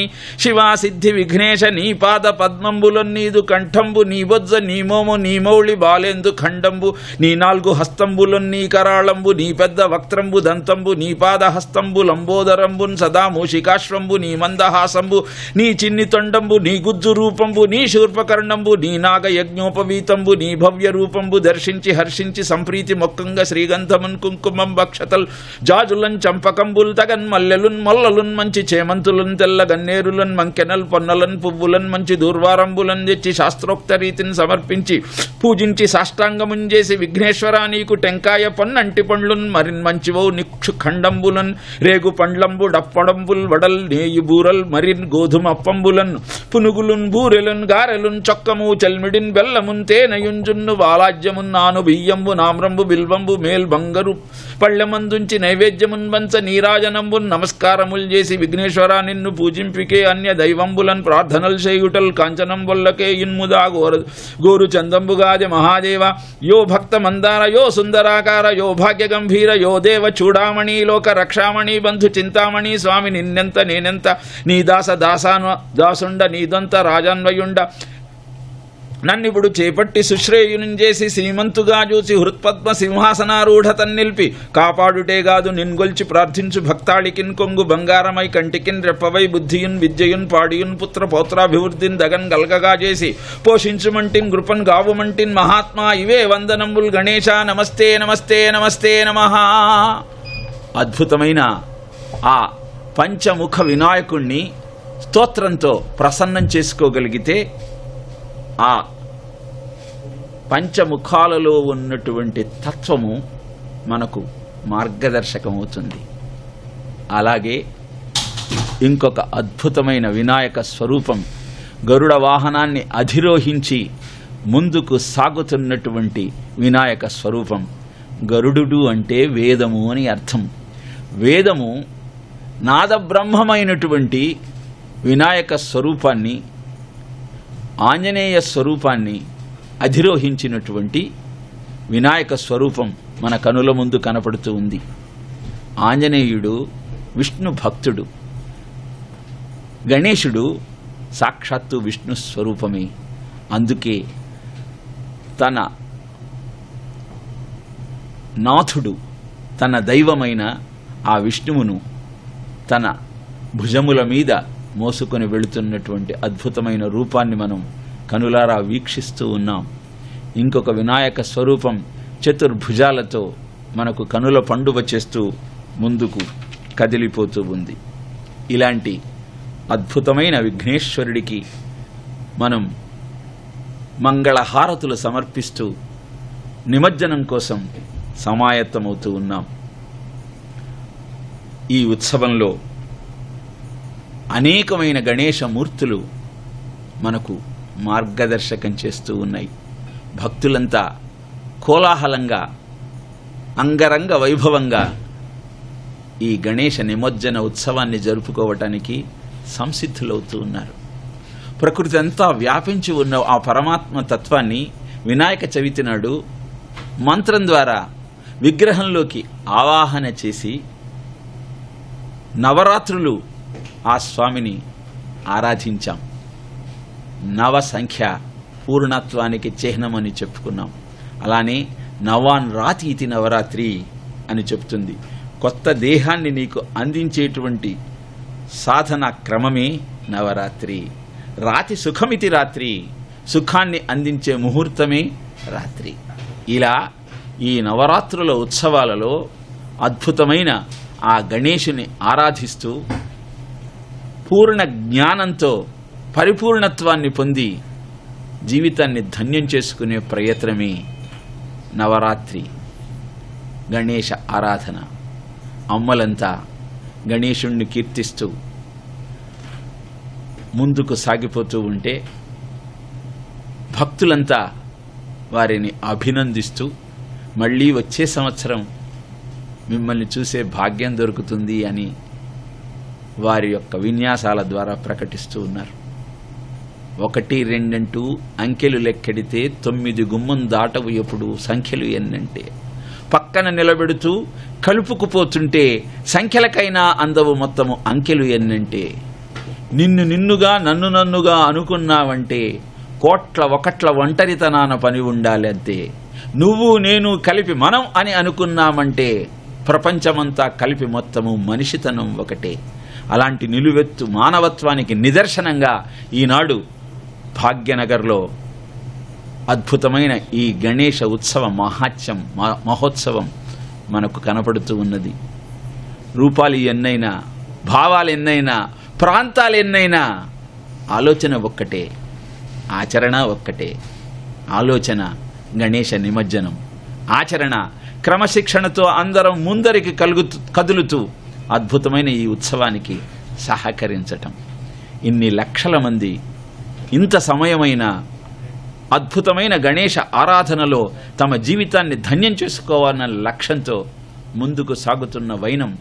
శివా సిద్ధి విఘ్నేశ నీ పాద పద్మంబులన్నీదు కంఠంబు నీ బొజ్జ నీ మోము నీ మౌళి బాలేందు ఖండంబు నీ నాలుగు హస్తంబులన్నీ కరాళంబు నీ పెద్ద వక్త్రంబు దంతంబు నీ పాద హస్తంబు లంబోదరంబున్ సదా మూషికాశ్వంబు నీ మందహాసంబు నీ చిన్ని తొండంబు నీ గుజ్జు రూపంబు నీ శూర్పకర్ణంబు నీ నాగ యజ్ఞోపవీతంబు నీ భవ్య రూపంబు దర్శించి హర్షించి సంప్రీతి మొక్కంగా శ్రీగంధమున్ కుంకుమం భక్షతల్ జాజులన్ చంపకంబుల్ తగన్ మల్లెలున్ మొల్లలున్ మంచి చేమంతులున్ తెల్ల గన్నేరులన్ మంకెనల్ పొన్నలన్ పువ్వులన్ మంచి దూర్వారంబులన్ తెచ్చి శాస్త్రోక్త రీతిని సమర్పించి పూజించి సాష్టాంగమున్ చేసి విఘ్నేశ్వర నీకు టెంకాయ పొన్నంటి పండ్లున్ మరిన్ మంచివో నిక్షు ఖండంబులన్ రేగు పండ్లంబు డప్పడంబుల్ వడల్ నేయి బూరల్ మరిన్ గోధుమ అప్పంబులన్ పునుగులున్ బూరెలున్ గారెలున్ చొక్కము చల్మిడిన్ బెల్లమున్ తేనయుంజున్ను వాలాజ్యమున్ నాను బియ్యంబు నామ్రంబు బిల్వంబు మేల్ బంగరు పళ్ళెమందుంచి నైవేద్యమున్ వంచ నీరాజనంబున్ నమస్కారముల్ చేసి విఘ్నేశ్వర నిన్ను పూజింపికే అన్య దైవంబులన్ ప్రార్థనల్ చేయుటల్ కాంచనం వల్లకే ఇన్ముదా గోరు చందంబుగాది మహాదేవ యో భక్త మందార యో సుందరాకార యో భాగ్య గంభీర యో దేవ చూడామణి లోక రక్షామణి బంధు చింతామణి స్వామి నిన్నెంత నేనెంత నీ దాసుండ నీదొంత రాజన్వయుండ నన్నిప్పుడు చేపట్టి సుశ్రేయుని చేసి శ్రీమంతుగా చూసి హృత్పద్మ సింహాసనారూఢ తన్నిల్పి కాపాడుటేగాదు నిన్గొల్చి ప్రార్థించు భక్తాళికిన్ కొంగు బంగారమై కంటికిన్ రెప్పవై బుద్ధియున్ విద్యయున్ పాడియున్ పుత్ర పౌత్రాభివృద్ధిని దగన్ గల్గగా చేసి పోషించుమంటిన్ కృపన్ గావుమంటిన్ మహాత్మా ఇవే వందనంబుల్ గణేశ నమస్తే నమస్తే నమస్తే నమః. అద్భుతమైన ఆ పంచముఖ వినాయకుణ్ణి స్తోత్రంతో ప్రసన్నం చేసుకోగలిగితే ఆ పంచముఖాలలో ఉన్నటువంటి తత్వము మనకు మార్గదర్శకమవుతుంది. అలాగే ఇంకొక అద్భుతమైన వినాయక స్వరూపం గరుడ వాహనాన్ని అధిరోహించి ముందుకు సాగుతున్నటువంటి వినాయక స్వరూపం. గరుడు అంటే వేదము అని అర్థం. వేదము నాదబ్రహ్మమైనటువంటి వినాయక స్వరూపాన్ని, ఆంజనేయ స్వరూపాన్ని అధిరోహించినటువంటి వినాయక స్వరూపం మన కనుల ముందు కనపడుతూ ఉంది. ఆంజనేయుడు విష్ణు భక్తుడు, గణేశుడు సాక్షాత్తు విష్ణు స్వరూపమే. అందుకే తన నాథుడు, తన దైవమైన ఆ విష్ణువును తన భుజముల మీద మోసుకొని వెళుతున్నటువంటి అద్భుతమైన రూపాన్ని మనం కనులారా వీక్షిస్తూ ఉన్నాం. ఇంకొక వినాయక స్వరూపం చతుర్భుజాలతో మనకు కనుల పండుగ చేస్తూ ముందుకు కదిలిపోతూ ఉంది. ఇలాంటి అద్భుతమైన విఘ్నేశ్వరుడికి మనం మంగళహారతులు సమర్పిస్తూ నిమజ్జనం కోసం సమాయత్తమవుతూ ఉన్నాం. ఈ ఉత్సవంలో అనేకమైన గణేశమూర్తులు మనకు మార్గదర్శకం చేస్తూ ఉన్నాయి. భక్తులంతా కోలాహలంగా అంగరంగ వైభవంగా ఈ గణేశ నిమజ్జన ఉత్సవాన్ని జరుపుకోవటానికి సంసిద్ధులవుతూ ఉన్నారు. ప్రకృతి అంతా వ్యాపించి ఉన్న ఆ పరమాత్మ తత్వాన్ని వినాయక చవితి నాడు మంత్రం ద్వారా విగ్రహంలోకి ఆవాహన చేసి నవరాత్రులు ఆ స్వామిని ఆరాధించాం. నవ సంఖ్య పూర్ణత్వానికి చిహ్నమని చెప్పుకున్నాం. అలానే నవాన్ రాతి ఇది నవరాత్రి అని చెప్తుంది. కొత్త దేహాన్ని నీకు అందించేటువంటి సాధన క్రమమే నవరాత్రి. రాతి సుఖమితి రాత్రి, సుఖాన్ని అందించే ముహూర్తమే రాత్రి. ఇలా ఈ నవరాత్రుల ఉత్సవాలలో అద్భుతమైన ఆ గణేశుని ఆరాధిస్తూ పూర్ణ జ్ఞానంతో పరిపూర్ణత్వాన్ని పొంది జీవితాన్ని ధన్యం చేసుకునే ప్రయత్నమే నవరాత్రి గణేశ ఆరాధన. అమ్మలంతా గణేశుణ్ణి కీర్తిస్తూ ముందుకు సాగిపోతూ ఉంటే భక్తులంతా వారిని అభినందిస్తూ మళ్ళీ వచ్చే సంవత్సరం మిమ్మల్ని చూసే భాగ్యం దొరుకుతుంది అని వారి యొక్క విన్యాసాల ద్వారా ప్రకటిస్తూ ఉన్నారు. 1, 2 అంటూ అంకెలు లెక్కెడితే 9 గుమ్మం దాటవు ఎప్పుడు సంఖ్యలు ఎన్నంటే, పక్కన నిలబెడుతూ కలుపుకుపోతుంటే సంఖ్యలకైనా అందవు మొత్తము అంకెలు ఎన్నంటే, నిన్ను నిన్నుగా నన్ను నన్నుగా అనుకున్నావంటే కోట్ల ఒకట్ల ఒంటరితనాన పని ఉండాలి అంతే. నువ్వు నేను కలిపి మనం అని అనుకున్నామంటే ప్రపంచమంతా కలిపి మొత్తము మనిషితనం ఒకటే. అలాంటి నిలువెత్తు మానవత్వానికి నిదర్శనంగా ఈనాడు భాగ్యనగర్లో అద్భుతమైన ఈ గణేశ ఉత్సవ మహోత్సవం మనకు కనపడుతూ ఉన్నది. రూపాలు ఎన్నైనా, భావాలు ఎన్నైనా, ప్రాంతాలు ఎన్నైనా, ఆలోచన ఒక్కటే, ఆచరణ ఒక్కటే. ఆలోచన గణేశ నిమజ్జనం, ఆచరణ క్రమశిక్షణతో అందరం ముందరికి కదులుతూ అద్భుతమైన ఈ ఉత్సవానికి సహకరించటం. ఇన్ని లక్షల మంది ఇంత సమయమైన అద్భుతమైన గణేశ ఆరాధనలో తమ జీవితాన్ని ధన్యం చేసుకోవాలన్న లక్ష్యంతో ముందుకు సాగుతున్న వైనం